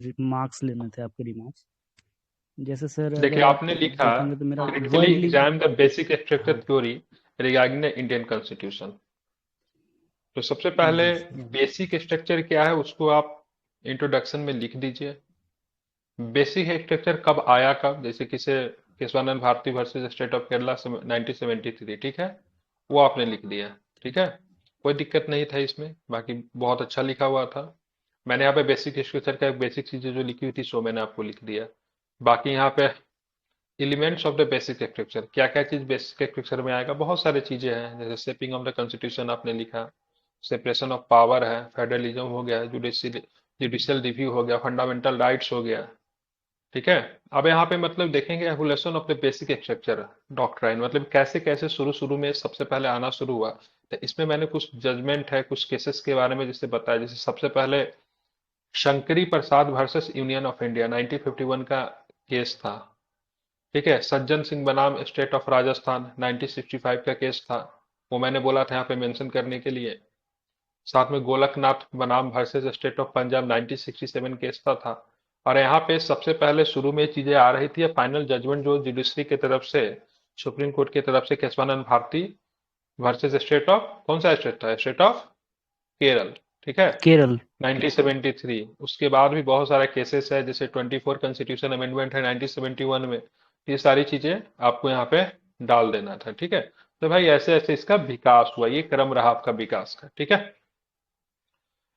Marks लेने थे, आपके रिमार्क्स। जैसे सर देखिए अगर आप आपने लिखा देखेंगे तो मेरा critically world league. Exam the basic structure हाँ theory regarding the Indian constitution. तो सबसे पहले जी सर। बेसिक स्ट्रक्चर क्या है उसको आप इंट्रोडक्शन में लिख दीजिए। बेसिक स्ट्रक्चर कब आया, कब, जैसे किसे Kesavananda Bharati versus state of Kerala 1973, ठीक है, वो आपने लिख दिया। ठीक है, कोई दिक्कत नहीं था इसमें, बाकी बहुत अच्छा लिखा हुआ था। मैंने यहाँ पे बेसिक स्ट्रक्चर का बेसिक चीजें जो लिखी हुई थी सो मैंने आपको लिख दिया। बाकी यहाँ पे elements of the basic structure, क्या क्या चीज बेसिक स्ट्रक्चर में आएगा, बहुत सारी चीजें हैं, जैसे शेपिंग ऑफ द कॉन्स्टिट्यूशन आपने लिखा, सेपरेशन ऑफ पावर है, फेडरलिज्म हो गया, जुडिशियल जुडिशियल रिव्यू हो गया, फंडामेंटल राइट्स हो गया। ठीक है, अब यहाँ पे मतलब देखेंगे evolution of the basic structure doctrine, मतलब कैसे कैसे शुरू शुरू में सबसे पहले आना शुरू हुआ। तो इसमें मैंने कुछ जजमेंट है, कुछ केसेस के बारे में जैसे बताया, जैसे सबसे पहले शंकरी प्रसाद वर्सेस यूनियन ऑफ इंडिया 1951 का केस था। ठीक है, सज्जन सिंह बनाम स्टेट ऑफ राजस्थान 1965 का केस था, वो मैंने बोला था यहाँ पे मेंशन करने के लिए। साथ में गोलकनाथ बनाम versus state of Punjab 1967 case था। और यहाँ पे सबसे पहले शुरू में चीजें आ रही थी, फाइनल जजमेंट जो जुडिशरी की तरफ से, सुप्रीम कोर्ट की तरफ से Kesavananda Bharati versus state of, कौन सा स्टेट था, स्टेट ऑफ केरल। ठीक है, केरल। 1973। उसके बाद भी बहुत सारे केसेस है, जैसे 24 कॉन्स्टिट्यूशन अमेंडमेंट है 1971 में। ये सारी चीजें आपको यहाँ पे डाल देना था। ठीक है, तो भाई ऐसे ऐसे इसका विकास हुआ, ये क्रम रहा आपका विकास का। ठीक है,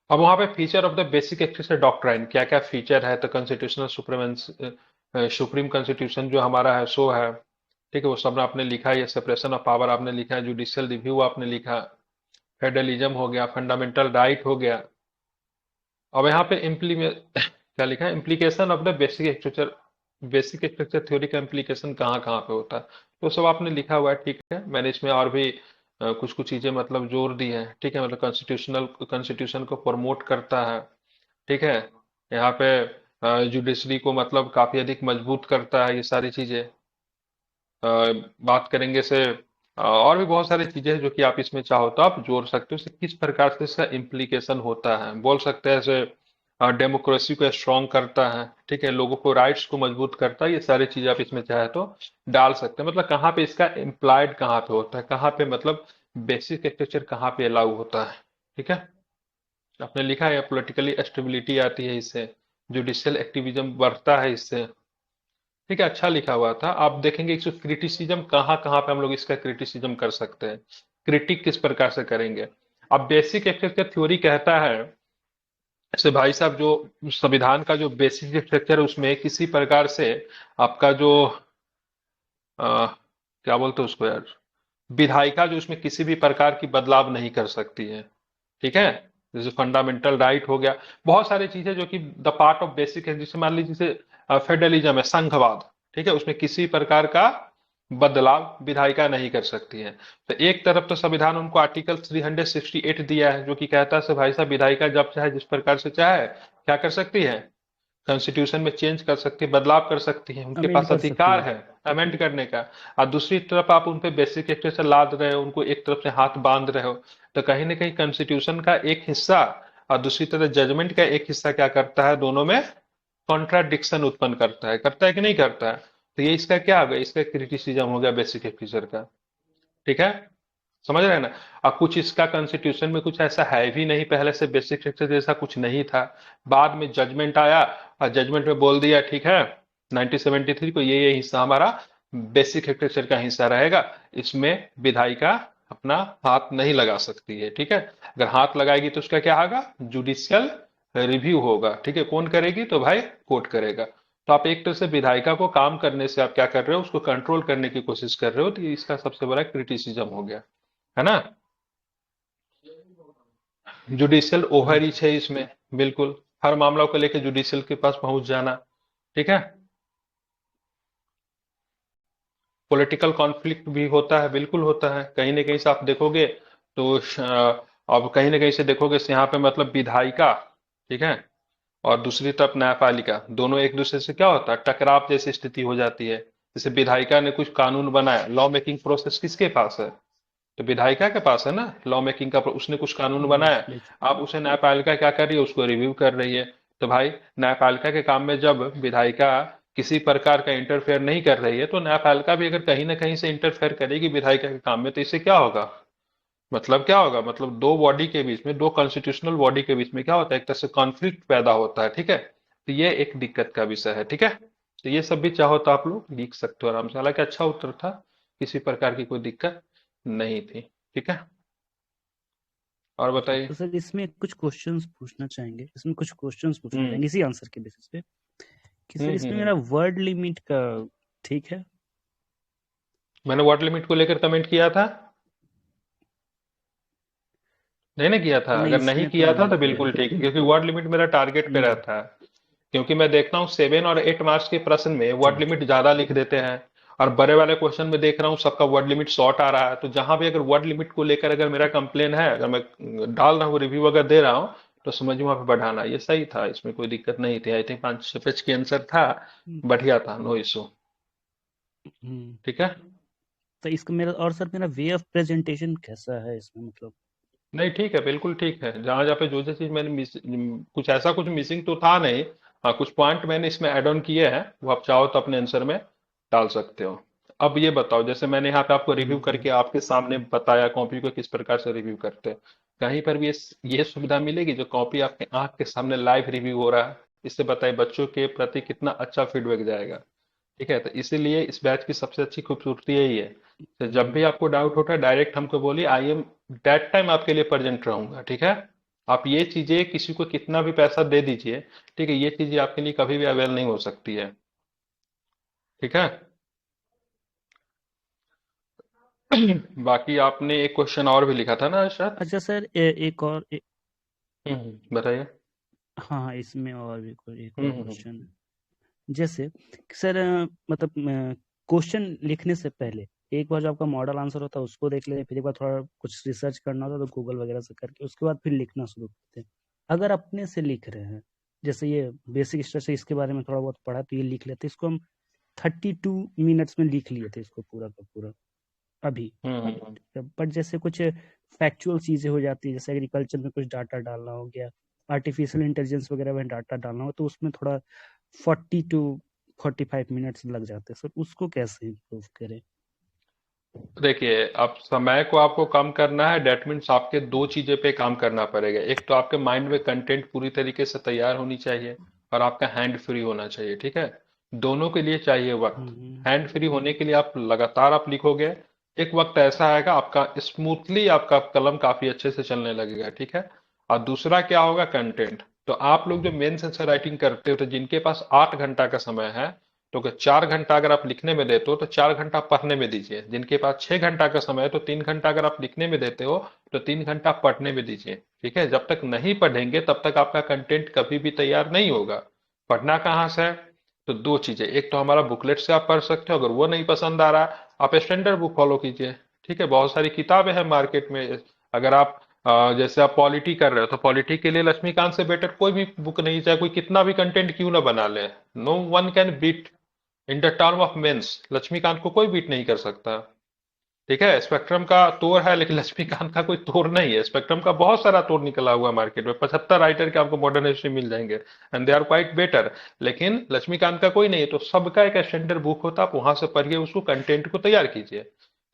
अब वहां पे feature of the basic access doctrine, क्या क्या फीचर है, तो कॉन्स्टिट्यूशनल सुप्रीमेंस, सुप्रीम कॉन्स्टिट्यूशन जो हमारा है सो है। ठीक है, वो सब आपने लिखा है, ये सेपरेशन ऑफ पावर आपने लिखा है, जुडिशियल रिव्यू आपने लिखा, फेडरलिज्म हो गया, फंडामेंटल राइट हो गया। अब यहाँ पे इम्प्लीमेंट क्या लिखा है, implication of the basic structure, basic structure theory का इम्प्लीकेशन कहाँ कहाँ पे होता है, तो सब आपने लिखा हुआ है। ठीक है, मैंने इसमें और भी कुछ कुछ चीजें मतलब जोड़ दी है। ठीक है, मतलब कॉन्स्टिट्यूशन को प्रमोट करता है। ठीक है, यहाँ पे जुडिशरी को मतलब काफी अधिक मजबूत करता है, ये सारी चीजें बात करेंगे से। और भी बहुत सारी चीजें हैं जो कि आप इसमें चाहो तो आप जोड़ सकते हो, इससे किस प्रकार से इसका इम्प्लीकेशन होता है, बोल सकते हैं ऐसे डेमोक्रेसी को स्ट्रांग करता है। ठीक है, लोगों को राइट्स को मजबूत करता है, ये सारी चीजें आप इसमें चाहे तो डाल सकते हैं। मतलब कहाँ पे इसका इम्प्लाइड कहाँ पे होता है, कहाँ पे मतलब बेसिक स्ट्रक्चर कहाँ पे अलाउ होता है। ठीक है, आपने लिखा है पॉलिटिकली स्टेबिलिटी आती है इससे, जुडिशियल एक्टिविज्म बढ़ता है इससे। ठीक है, अच्छा लिखा हुआ था। आप देखेंगे इसको क्रिटिसिज्म कहाँ कहाँ पे हम लोग इसका क्रिटिसिज्म कर सकते हैं, क्रिटिक किस प्रकार से करेंगे। अब बेसिक स्ट्रक्चर थ्योरी कहता है, जैसे भाई साहब जो संविधान का जो बेसिक स्ट्रक्चर है उसमें किसी प्रकार से आपका जो क्या बोलते हैं उसको यार, विधायिका जो उसमें किसी भी प्रकार की बदलाव नहीं कर सकती है। ठीक है, जैसे फंडामेंटल राइट हो गया, बहुत सारी चीजें जो कि द पार्ट ऑफ बेसिक है, जैसे मान लीजिए जैसे फेडरलिज्म है, संघवाद। ठीक है, उसमें किसी प्रकार का बदलाव विधायिका नहीं कर सकती है। तो एक तरफ तो संविधान उनको आर्टिकल 368 दिया है जो कि कहता है से भाई साहब विधायिका जब चाहे जिस प्रकार से चाहे क्या कर सकती है, कॉन्स्टिट्यूशन में चेंज कर सकती है, बदलाव कर सकती है, उनके अमेंड पास कर सकती अधिकार है। है अमेंड करने का। और दूसरी तरफ आप उन पे बेसिक एक्ट से लाद रहे हो, उनको एक तरफ से हाथ बांध रहे हो, तो कहीं ना कहीं कॉन्स्टिट्यूशन का एक हिस्सा और दूसरी तरफ जजमेंट का एक हिस्सा क्या करता है, दोनों में कॉन्ट्राडिक्शन उत्पन्न करता है कि नहीं करता है। तो ये इसका क्या हो गया, इसका क्रिटिसिज्म हो गया बेसिक फीचर का। ठीक है, समझ रहे हैं ना। और कुछ इसका कॉन्स्टिट्यूशन में कुछ ऐसा है भी नहीं, पहले से बेसिक स्ट्रक्चर जैसा कुछ नहीं था, बाद में जजमेंट आया और जजमेंट में बोल दिया ठीक है 1973 को ये हिस्सा हमारा बेसिक स्ट्रक्चर का हिस्सा रहेगा, इसमें विधायिका अपना हाथ नहीं लगा सकती है। ठीक है, अगर हाथ लगाएगी तो उसका क्या होगा, जुडिशियल रिव्यू होगा। ठीक है, कौन करेगी, तो भाई कोर्ट करेगा। तो आप एक तरह से विधायिका को काम करने से आप क्या कर रहे हो, उसको कंट्रोल करने की कोशिश कर रहे हो, तो ये इसका सबसे बड़ा क्रिटिसिज्म हो गया, है ना। जुडिशियल ओवर हाँ रीच है इसमें, बिल्कुल हर मामला को लेकर जुडिशियल के पास पहुंच जाना। ठीक है, पॉलिटिकल कॉन्फ्लिक्ट भी होता है, बिल्कुल होता है, कहीं ना कहीं से आप देखोगे तो अब कहीं ना कहीं से देखोगे से यहाँ पे मतलब विधायिका, ठीक है, और दूसरी तरफ न्यायपालिका, दोनों एक दूसरे से क्या होता है, टकराव जैसी स्थिति हो जाती है। जैसे विधायिका ने कुछ कानून बनाया, लॉ मेकिंग प्रोसेस किसके पास है, तो विधायिका के पास है ना, लॉ मेकिंग का उसने कुछ कानून बनाया, लेजिस्लेचर। आप उसे न्यायपालिका क्या कर रही है, उसको रिव्यू कर रही है। तो भाई न्यायपालिका के काम में जब विधायिका किसी प्रकार का इंटरफेयर नहीं कर रही है, तो न्यायपालिका भी अगर कहीं ना कहीं से इंटरफेयर करेगी विधायिका के काम में, तो इससे क्या होगा? मतलब क्या होगा? मतलब दो बॉडी के बीच में, दो कॉन्स्टिट्यूशनल बॉडी के बीच में क्या होता है? एक तरह से कॉन्फ्लिक्ट पैदा होता है, ठीक है? तो ये एक दिक्कत का विषय है, ठीक है? तो ये सब भी चाहो तो आप लोग लिख सकते हो आराम से, हालांकि अच्छा उत्तर था, किसी प्रकार की कोई दिक्कत नहीं थी, ठीक है? और जी, बताइए। तो सर इसमें कुछ क्वेश्चंस पूछना चाहेंगे, इसमें कुछ क्वेश्चंस पूछना हम्म चाहेंगे इसी आंसर के बेसिस पे कि सर इसमें हम्म। मेरा वर्ड लिमिट का ठीक है। मैंने वर्ड लिमिट को लेकर कमेंट किया था? नहीं ना किया था? नहीं, अगर नहीं इसमें तो किया था नहीं तो किया बिल्कुल है। ठीक है, क्योंकि वर्ड लिमिट मेरा टारगेट पे जी। रहता है। क्योंकि मैं देखता हूँ 7 और 8 मार्क्स के प्रश्न में वर्ड जी। लिमिट ज्यादा लिख देते हैं, और बड़े वाले क्वेश्चन में देख रहा हूँ सबका वर्ड लिमिट शॉर्ट आ रहा है। तो जहां भी अगर वर्ड लिमिट को लेकर अगर मेरा कंप्लेन है, अगर मैं डाल रहा हूँ, रिव्यू अगर दे रहा हूँ, तो समझ वहां पे बढ़ाना, ये सही था, इसमें कोई दिक्कत नहीं थी। आई थिंक 5 पेज की आंसर था, हम्म। बढ़िया था, नो इशू। हम्म। ठीक है। तो इसका मेरा और सर मेरा वे ऑफ प्रेजेंटेशन कैसा है इसमें, मतलब। नहीं ठीक है, बिल्कुल ठीक है। जहां जहाँ पे जो जो चीज मैंने कुछ ऐसा कुछ मिसिंग तो था नहीं। हाँ, कुछ पॉइंट मैंने इसमें ऐड ऑन किए हैं, वो आप चाहो तो अपने आंसर में डाल सकते हो। अब ये बताओ, जैसे मैंने यहाँ पे आपको रिव्यू हम्म। करके आपके सामने बताया कॉपी को किस प्रकार से रिव्यू करते हैं, कहीं पर भी ये सुविधा मिलेगी जो कॉपी आपके आंख के सामने लाइव रिव्यू हो रहा है? इससे बताइए बच्चों के प्रति कितना अच्छा फीडबैक जाएगा। ठीक है, तो इसीलिए इस बैच की सबसे अच्छी खूबसूरती यही है। तो जब भी हम्म। आपको डाउट होता है डायरेक्ट हमको बोलिए, आई एम दैट टाइम आपके लिए प्रेजेंट रहूंगा, ठीक है? आप ये चीजें किसी को कितना भी पैसा दे दीजिए, ठीक है, ये चीजें आपके लिए कभी भी अवेल नहीं हो सकती है, ठीक है? बाकी आपने एक क्वेश्चन और भी लिखा था ना शायद? अच्छा सर, एक और बताइए। हाँ हाँ, इसमें और भी कोई एक और हम्म। क्वेश्चन है। जैसे सर, मतलब क्वेश्चन लिखने से पहले एक बार जो आपका मॉडल आंसर होता है उसको देख लेते, फिर एक बार थोड़ा कुछ रिसर्च करना होता है तो गूगल वगैरह से करके उसके बाद फिर लिखना शुरू करते हैं। अगर अपने से लिख रहे हैं, जैसे ये बेसिक स्ट्रक्चर इसके बारे में थोड़ा बहुत पढ़ा तो ये लिख लेते, इसको हम 32 मिनट्स में लिख लिए थे इसको पूरा का पूरा अभी। हम्म। बट जैसे कुछ फैक्चुअल चीजें हो जाती है, जैसे एग्रीकल्चर में कुछ डाटा डालना हो गया, आर्टिफिशियल इंटेलिजेंस वगैरह में डाटा डालना हो, तो उसमें थोड़ा 40 to 45 मिनट्स लग जाते हैं सर, उसको कैसे इम्प्रूव करें। देखिए, अब समय को आपको कम करना है, डेट मीन्स आपके दो चीजें पे काम करना पड़ेगा। एक तो आपके माइंड में कंटेंट पूरी तरीके से तैयार होनी चाहिए, और आपका हैंड फ्री होना चाहिए, ठीक है? दोनों के लिए चाहिए वक्त। हम्म। हैंड फ्री होने के लिए आप लगातार आप लिखोगे, एक वक्त ऐसा आएगा आपका स्मूथली आपका कलम काफी अच्छे से चलने लगेगा, ठीक है? और दूसरा क्या होगा? कंटेंट। तो आप लोग जो मेंस आंसर राइटिंग करते हो, तो जिनके पास 8 घंटा का समय है, तो अगर 4 घंटा अगर आप लिखने में देते हो तो 4 घंटा पढ़ने में दीजिए। जिनके पास 6 घंटा का समय है, तो 3 घंटा अगर आप लिखने में देते हो तो 3 घंटा पढ़ने में दीजिए, ठीक है? जब तक नहीं पढ़ेंगे तब तक आपका कंटेंट कभी भी तैयार नहीं होगा। पढ़ना कहाँ से है? तो दो चीजें, एक तो हमारा बुकलेट से आप पढ़ सकते हो, अगर वो नहीं पसंद आ रहा आप स्टैंडर्ड बुक फॉलो कीजिए, ठीक है? बहुत सारी किताबें हैं मार्केट में। अगर आप जैसे आप पॉलिटी कर रहे हो, तो पॉलिटी के लिए लक्ष्मीकांत से बेटर कोई भी बुक नहीं, चाहे कोई कितना भी कंटेंट क्यों ना बना ले। No one can beat in the term of mains. Laxmikanth को कोई बीट नहीं कर सकता, ठीक है? स्पेक्ट्रम का तोड़ है, लेकिन लक्ष्मीकांत का कोई तोड़ नहीं है। स्पेक्ट्रम का बहुत सारा तोड़ निकला हुआ मार्केट में, 75 राइटर के आपको मॉडर्न हिस्ट्री मिल जाएंगे, and they are quite better. लेकिन लक्ष्मीकांत का कोई नहीं है, तो सबका एक स्टैंडर्ड बुक होता है, आप वहां से पढ़िए, उसको कंटेंट को तैयार कीजिए,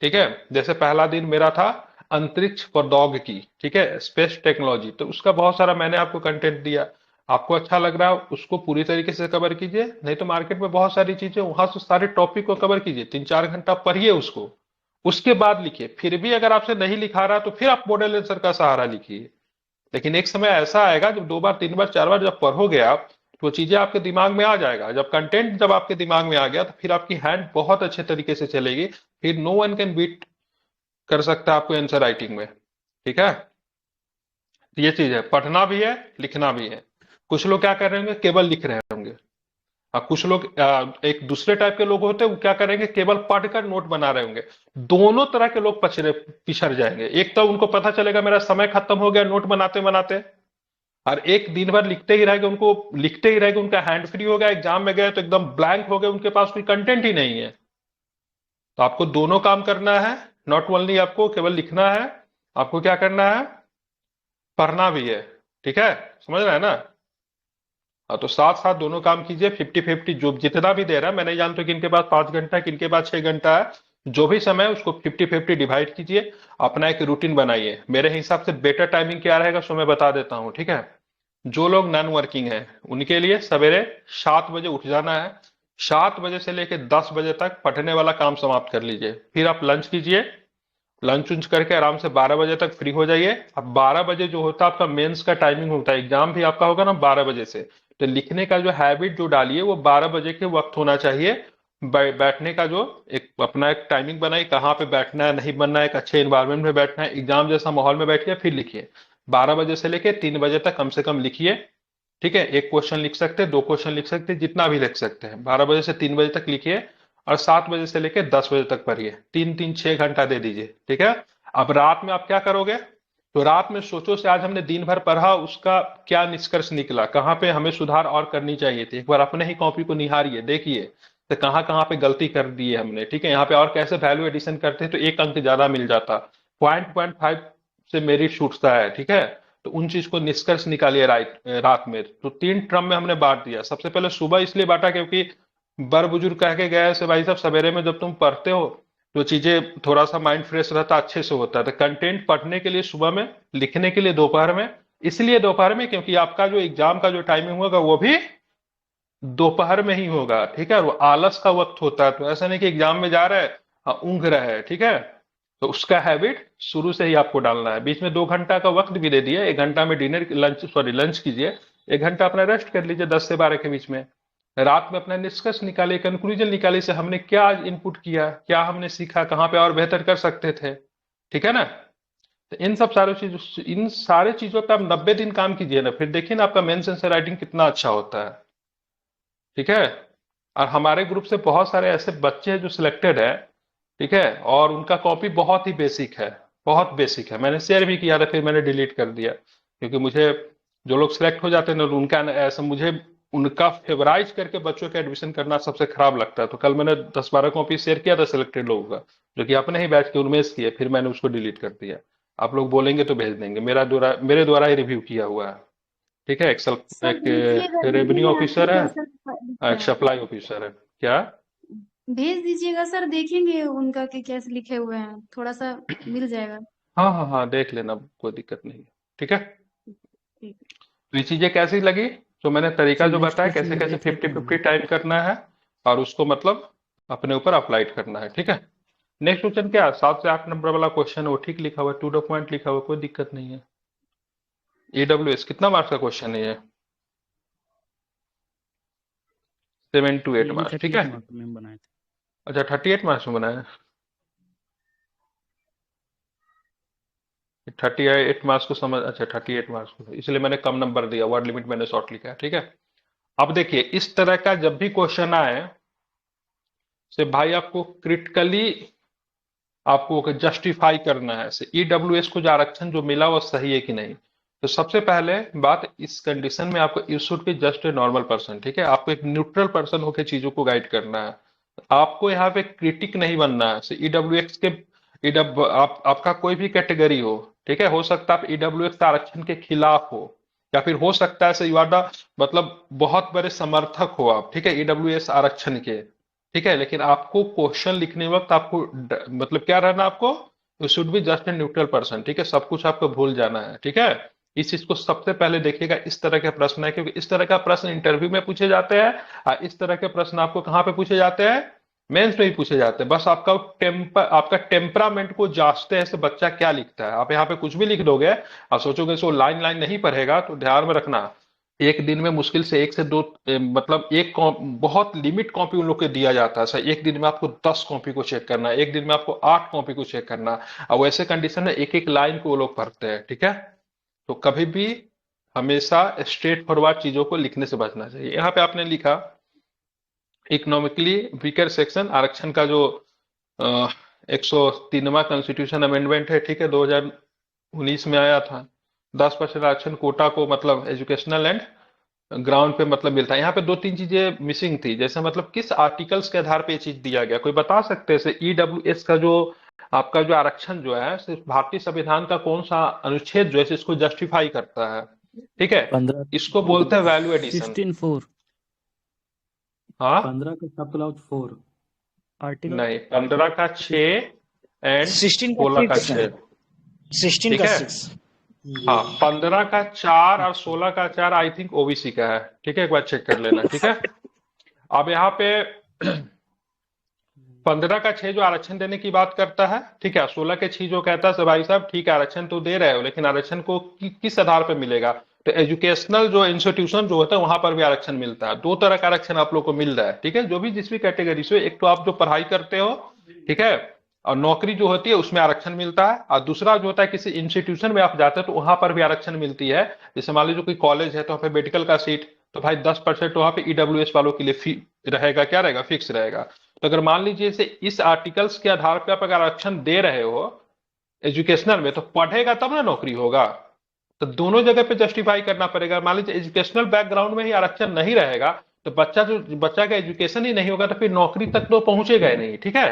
ठीक है? जैसे पहला दिन मेरा था अंतरिक्ष प्रौद्योगिकी, ठीक है, स्पेस टेक्नोलॉजी, तो उसका बहुत सारा मैंने आपको कंटेंट दिया। आपको अच्छा लग रहा है उसको पूरी तरीके से कवर कीजिए, नहीं तो मार्केट में बहुत सारी चीजें, वहां से सारे टॉपिक को कवर कीजिए, 3-4 घंटा पढ़िए उसको, उसके बाद लिखिए। फिर भी अगर आपसे नहीं लिखा रहा तो फिर आप मॉडल आंसर का सहारा लिखिए। लेकिन एक समय ऐसा आएगा जब 2 बार 3 बार 4 बार जब पढ़ोगे आप, तो वो चीजें आपके दिमाग में आ जाएगा। जब कंटेंट जब आपके दिमाग में आ गया तो फिर आपकी हैंड बहुत अच्छे तरीके से चलेगी। फिर नो वन कैन बीट कर सकता है आपको आंसर राइटिंग में, ठीक है? तो ये चीज है, पढ़ना भी है, लिखना भी है। कुछ लोग क्या कर रहे होंगे? केवल लिख रहे होंगे। कुछ लोग एक दूसरे टाइप के लोग होते हैं, वो क्या करेंगे? केवल पढ़कर नोट बना रहे होंगे। दोनों तरह के लोग पिछड़ जाएंगे। एक तो उनको पता चलेगा मेरा समय खत्म हो गया नोट बनाते बनाते, और एक दिन भर लिखते ही रहेंगे, उनको लिखते ही रहेंगे, उनका हैंड फ्री हो गया, एग्जाम में गए तो एकदम ब्लैंक हो गए, उनके पास कोई कंटेंट ही नहीं है। तो आपको दोनों काम करना है, नॉट ओनली आपको केवल लिखना है, आपको क्या करना है? पढ़ना भी है, ठीक है? समझ रहे हैं ना? हाँ, तो साथ साथ दोनों काम कीजिए, 50-50, जो जितना भी दे रहा है, मैं नहीं जानता किनके पास 5 घंटा है, किनके पास 6 घंटा है, जो भी समय है उसको 50-50 डिवाइड कीजिए, अपना एक रूटीन बनाइए। मेरे हिसाब से बेटर टाइमिंग क्या रहेगा सो मैं बता देता हूँ, ठीक है। जो लोग नॉन वर्किंग है उनके लिए सवेरे 7 बजे उठ जाना है। 7 बजे से लेकर 10 बजे तक पढ़ने वाला काम समाप्त कर लीजिए, फिर आप लंच कीजिए। लंच उंच करके आराम से 12 बजे तक फ्री हो जाइए। अब 12 बजे जो होता है आपका मेंस का टाइमिंग होता है, एग्जाम भी आपका होगा ना 12 बजे से। तो लिखने का जो हैबिट जो डालिए वो 12 बजे के वक्त होना चाहिए। बैठने का जो एक अपना एक टाइमिंग बनाइए, कहाँ पे बैठना है, नहीं बनना है, एक अच्छे इन्वायरमेंट में बैठना है, एग्जाम जैसा माहौल में बैठिए, फिर लिखिए। 12 बजे से लेके 3 बजे तक कम से कम लिखिए। ठीक है, एक क्वेश्चन लिख सकते हैं, 2 क्वेश्चन लिख सकते हैं, जितना भी लिख सकते हैं। 12 बजे से 3 बजे तक लिखिए, और 7 बजे से लेकर 10 बजे तक पढ़िए। 3-3 6 घंटा दे दीजिए, ठीक है। अब रात में आप क्या करोगे? तो रात में सोचो से आज हमने दिन भर पढ़ा, उसका क्या निष्कर्ष निकला, कहाँ पे हमें सुधार और करनी चाहिए थी। एक बार अपने ही कॉपी को निहारिए, देखिए तो कहाँ कहाँ पे गलती कर दी है हमने, ठीक है। यहाँ पे और कैसे वैल्यू एडिशन करते हैं तो 1 अंक ज्यादा मिल जाता, 0.5 से मेरिट छूटता है, ठीक है। तो उन चीज को निष्कर्ष निकालिए रात में। तो 3 ट्रम में हमने बांट दिया। सबसे पहले सुबह इसलिए बांटा क्योंकि बड़ बुजुर्ग कह के गए से भाई साहब सवेरे में जब तुम पढ़ते हो तो चीजें थोड़ा सा माइंड फ्रेश रहता, अच्छे से होता है। तो कंटेंट पढ़ने के लिए सुबह में, लिखने के लिए दोपहर में। इसलिए दोपहर में क्योंकि आपका जो एग्जाम का जो टाइमिंग होगा वो भी दोपहर में ही होगा, ठीक है। और वो आलस का वक्त होता है, तो ऐसा नहीं कि एग्जाम में जा रहा है ऊँघ रहा है, ठीक है। तो उसका हैबिट शुरू से ही आपको डालना है। बीच में 2 घंटा का वक्त भी दे दिए, 1 घंटा में डिनर लंच कीजिए, 1 घंटा अपना रेस्ट कर लीजिए 10 से 12 के बीच में। रात में अपना निष्कर्ष निकालिए, कंक्लूजन निकालिए से हमने क्या इनपुट किया, क्या हमने सीखा, कहाँ पे और बेहतर कर सकते थे, ठीक है ना। तो इन सारे चीजों पे आप 90 दिन काम कीजिए ना, फिर देखिए ना आपका मेंस आंसर राइटिंग कितना अच्छा होता है, ठीक है। और हमारे ग्रुप से बहुत सारे ऐसे बच्चे हैं जो सिलेक्टेड है, ठीक है, और उनका कॉपी बहुत ही बेसिक है, बहुत बेसिक है। मैंने शेयर भी किया था, फिर मैंने डिलीट कर दिया क्योंकि मुझे जो लोग सिलेक्ट हो जाते हैं ना उनका ऐसा मुझे उनका फेवराइज करके बच्चों का एडमिशन करना सबसे खराब लगता है। तो कल मैंने 10-12 कॉपी शेयर किया था सिलेक्टेड लोगों का, जो कि अपने ही बैच के उन्मेष की है, फिर मैंने उसको डिलीट कर दिया। आप लोग बोलेंगे तो भेज देंगे, मेरे द्वारा ही रिव्यू किया हुआ है, ठीक है। सर एक भेजिएगा, रेवेन्यू देखिए ना कि ऑफिसर है, कैसा लिखा एक है। सप्लाई ऑफिसर है। क्या? भेज दीजिएगा सर, देखेंगे उनका कि कैसे लिखे हुए हैं, थोड़ा सा मिल जाएगा। हाँ हाँ हाँ, देख लेना, कोई दिक्कत नहीं है, ठीक है। ठीक। तो ये चीजें कैसी लगी? तो मैंने तरीका सर जो नेक्स्ट बताया कैसे क्वेश्चन कैसे बताइए फिर 50-50 टाइम करना है, और उसको मतलब अपने ऊपर अप्लाइड करना है, ठीक है। नेक्स्ट क्वेश्चन क्या, 7 से 8 नंबर वाला क्वेश्चन है, वो ठीक लिखा हुआ है, टू द पॉइंट लिखा हुआ है, कोई दिक्कत नहीं है। ईडब्ल्यूएस कितना मार्क्स का क्वेश्चन है ये? 7 to 8 ये भी मार्क्स, ठीक 38 है। मार्क्स में हम बनाए थे। अच्छा, 38 मार्क्स में बनाया है। 38 मार्क्स को समझ, अच्छा 38 मार्क्स को, इसलिए मैंने कम नंबर दिया, वर्ड लिमिट मैंने शॉर्ट लिखा है, ठीक है। अब देखिए इस तरह का जब भी क्वेश्चन आए से भाई आपको क्रिटिकली आपको जस्टिफाई करना है से ईडब्ल्यूएस को जो आरक्षण जो मिला वो सही है कि नहीं। तो सबसे पहले बात, इस कंडीशन में आपको you should be just a normal person, ठीक है। आपको एक न्यूट्रल पर्सन होकर चीजों को गाइड करना है, आपको यहाँ पे क्रिटिक नहीं बनना है। ईडब्ल्यूएक्स के आपका कोई भी कैटेगरी हो, ठीक है, हो सकता है आप ईडब्ल्यूएक्स आरक्षण के खिलाफ हो, या फिर हो सकता है यू आर द मतलब बहुत बड़े समर्थक हो आप, ठीक है, ईडब्ल्यूएस आरक्षण के, ठीक है। लेकिन आपको क्वेश्चन लिखने वक्त आपको मतलब क्या रहना, आपको you should be just a neutral person, ठीक है। सब कुछ आपको भूल जाना है, ठीक है। इस चीज को सबसे पहले देखिएगा, इस तरह के प्रश्न है क्योंकि इस तरह का प्रश्न इंटरव्यू में पूछे जाते हैं, और इस तरह के प्रश्न आपको कहाँ पे पूछे जाते हैं, मेंस में ही पूछे जाते हैं। बस आपका टेम्परामेंट को जांचते हैं से बच्चा क्या लिखता है। आप यहाँ पे कुछ भी लिख दोगे और सोचोगे सो लाइन लाइन नहीं पढ़ेगा, तो ध्यान में रखना एक दिन में मुश्किल से 1 से 2 मतलब बहुत लिमिट कॉपी उन लोग को दिया जाता है सर। एक दिन में आपको 10 कॉपी को चेक करना है, एक दिन में आपको 8 कॉपी को चेक करना है, और वैसे कंडीशन में एक एक लाइन को वो लोग पढ़ते हैं, ठीक है। तो कभी भी हमेशा स्ट्रेट फॉरवर्ड चीजों को लिखने से बचना चाहिए। यहाँ पे आपने लिखा इकोनॉमिकली वीकर सेक्शन आरक्षण का जो 103वां कॉन्स्टिट्यूशन अमेंडमेंट है, ठीक है, 2019 में आया था। 10% आरक्षण कोटा को मतलब एजुकेशनल एंड ग्राउंड पे मतलब मिलता है। यहाँ पे 2-3 चीजें मिसिंग थी, जैसे मतलब किस आर्टिकल्स के आधार पे ये चीज दिया गया, कोई बता सकते हैं? ईडब्ल्यूएस का जो आपका जो आरक्षण जो है सिर्फ भारतीय संविधान का कौन सा अनुच्छेद जो है इसको जस्टिफाई करता है? ठीक है, 15 इसको बोलते हैं वैल्यू एडिशन। 16(4) हाँ 15 का सब क्लाउड 4। आर्टिकल नहीं, 15 का 6 एंड 16 का 16 का 6 6। 16 ठीक का है, 6। हाँ 15 का 4 और 16 का 4 आई थिंक ओबीसी का है। ठीक है, एक बार चेक कर लेना। ठीक है, अब यहाँ पे 15 का 6 जो आरक्षण देने की बात करता है, ठीक है, 16 के 6 जो कहता है भाई साहब ठीक है आरक्षण तो दे रहे हो, लेकिन आरक्षण को किस आधार पर मिलेगा? तो एजुकेशनल जो इंस्टीट्यूशन जो होता है वहां पर भी आरक्षण मिलता है। दो तरह का आरक्षण आप लोग को मिल रहा है। ठीक है, जो भी जिस भी कैटेगरी से, एक तो आप जो पढ़ाई करते हो, ठीक है, और नौकरी जो होती है उसमें आरक्षण मिलता है, और दूसरा जो होता है किसी इंस्टीट्यूशन में आप जाते हो तो वहां पर भी आरक्षण मिलती है। जैसे मान लीजिए कोई कॉलेज है तो वहाँ पे मेडिकल का सीट, तो भाई 10% वहां पे ईडब्ल्यूएस वालों के लिए फी रहेगा, क्या रहेगा, फिक्स रहेगा। तो अगर मान लीजिए से इस आर्टिकल्स के आधार पर आप अगर आरक्षण दे रहे हो एजुकेशनल में, तो पढ़ेगा तब ना नौकरी होगा। तो दोनों जगह पे जस्टिफाई करना पड़ेगा। मान लीजिए एजुकेशनल बैकग्राउंड में ही आरक्षण नहीं रहेगा, तो बच्चा का एजुकेशन ही नहीं होगा तो फिर नौकरी तक तो पहुंचेगा ही नहीं। ठीक है,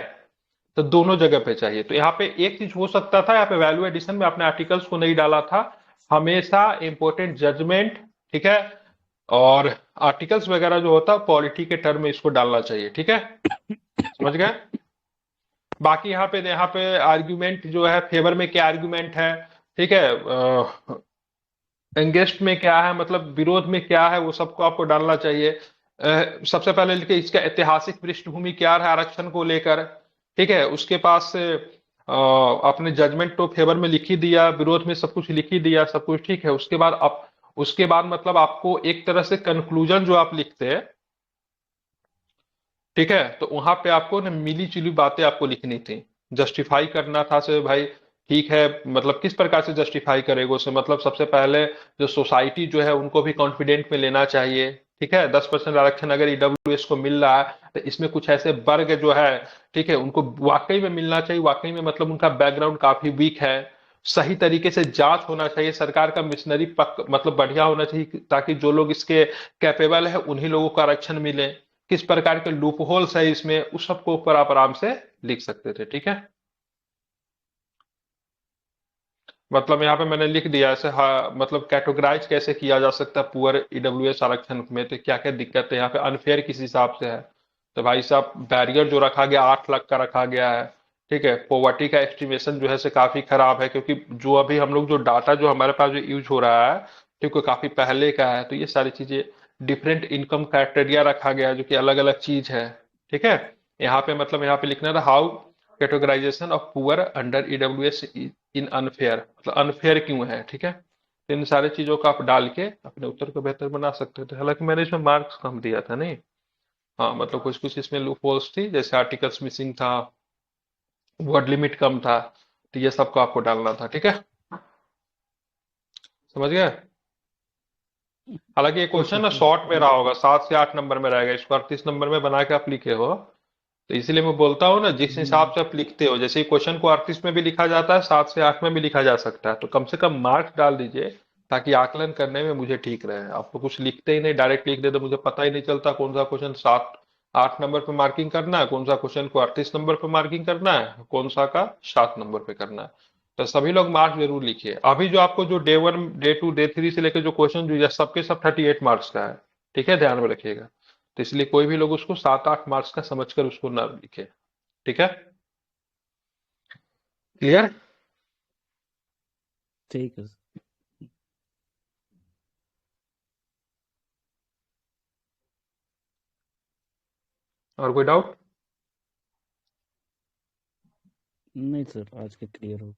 तो दोनों जगह पे चाहिए। तो यहाँ पे एक चीज हो सकता था, यहाँ पे वैल्यू एडिशन में आपने आर्टिकल्स को नहीं डाला था। हमेशा इंपॉर्टेंट जजमेंट, ठीक है, और आर्टिकल्स वगैरह जो होता है पॉलिटी के टर्म में इसको डालना चाहिए। ठीक है, समझ गए? बाकी यहाँ पे आर्ग्यूमेंट जो है, फेवर में क्या आर्ग्यूमेंट है, ठीक है, एंगेस्ट में क्या है, मतलब विरोध में क्या है, वो सबको आपको डालना चाहिए। सबसे पहले लिखिए इसका ऐतिहासिक पृष्ठभूमि क्या है आरक्षण को लेकर। ठीक है, उसके पास आपने जजमेंट तो फेवर में लिख ही दिया, विरोध में सब कुछ लिख ही दिया, सब कुछ ठीक है। उसके बाद मतलब आपको एक तरह से कंक्लूजन जो आप लिखते हैं, ठीक है, तो वहां पे आपको ना मिली जुली बातें आपको लिखनी थी, जस्टिफाई करना था से भाई ठीक है, मतलब किस प्रकार से जस्टिफाई करेगा उसे, मतलब सबसे पहले जो सोसाइटी जो है उनको भी कॉन्फिडेंट में लेना चाहिए। ठीक है, 10% आरक्षण अगर ईडब्ल्यूएस को मिल रहा है तो इसमें कुछ ऐसे वर्ग जो है, ठीक है, उनको वाकई में मिलना चाहिए, वाकई में मतलब उनका बैकग्राउंड काफी वीक है। सही तरीके से जांच होना चाहिए, सरकार का मिशनरी पक मतलब बढ़िया होना चाहिए, ताकि जो लोग इसके कैपेबल है उन्हीं लोगों को आरक्षण मिले। किस प्रकार के लूप होल्स है इसमें, उस सबको ऊपर आप आराम से लिख सकते थे। ठीक है, मतलब यहाँ पे मैंने लिख दिया ऐसे, हाँ, मतलब कैटेगराइज कैसे किया जा सकता है पुअर ईडब्ल्यूएस आरक्षण में, तो क्या क्या दिक्कत है यहाँ पे, अनफेयर किस हिसाब से है। तो भाई साहब बैरियर जो रखा गया 8 लाख का रखा गया है। ठीक है, पॉवर्टी का एस्टिमेशन जो है से काफी खराब है, क्योंकि जो अभी हम लोग जो डाटा जो हमारे पास जो यूज हो रहा है, ठीक है, काफी पहले का है। तो ये सारी चीजें, डिफरेंट इनकम क्राइटेरिया रखा गया है जो कि अलग अलग चीज है। ठीक है, यहाँ पे मतलब यहाँ पे लिखना था how categorization of poor under EWS in unfair, मतलब अनफेयर क्यों है। ठीक है, तो इन सारी चीजों को आप डाल के अपने उत्तर को बेहतर बना सकते थे। हालांकि मैंने इसमें मार्क्स कम दिया था नहीं, हाँ, मतलब कुछ कुछ इसमें लूप होल्स थी, जैसे आर्टिकल्स मिसिंग था, वर्ड लिमिट कम था, तो ये सबको आपको डालना था। ठीक है, समझ गए? हालांकि ये क्वेश्चन ना शॉर्ट में रहा होगा, 7 से 8 नंबर में रहेगा, इसको 38 नंबर में बना के आप लिखे हो। तो इसीलिए मैं बोलता हूँ ना, जिस हिसाब से आप लिखते हो, जैसे क्वेश्चन को 38 में भी लिखा जाता है, 7 से 8 में भी लिखा जा सकता है, तो कम से कम मार्क्स डाल दीजिए, ताकि आकलन करने में मुझे ठीक रहे। आप तो कुछ लिखते ही नहीं, डायरेक्ट लिख देते, मुझे पता ही नहीं चलता कौन सा क्वेश्चन 7 8 नंबर पे मार्किंग करना है, कौन सा क्वेश्चन को 38 नंबर पे मार्किंग करना है, कौन सा का 7 नंबर पे करना है। तो सभी लोग मार्क्स जरूर लिखिए। अभी जो आपको जो डे 1 डे 2 डे 3 से लेकर जो क्वेश्चन जो ये सबके सब 38 मार्क्स का है। ठीक है, ध्यान में रखिएगा। तो इसलिए कोई भी लोग उसको 7 8 मार्क्स का समझकर उसको ना लिखे। ठीक है, क्लियर? ठीक है। और कोई डाउट? नहीं सर, आज के क्लियर हो।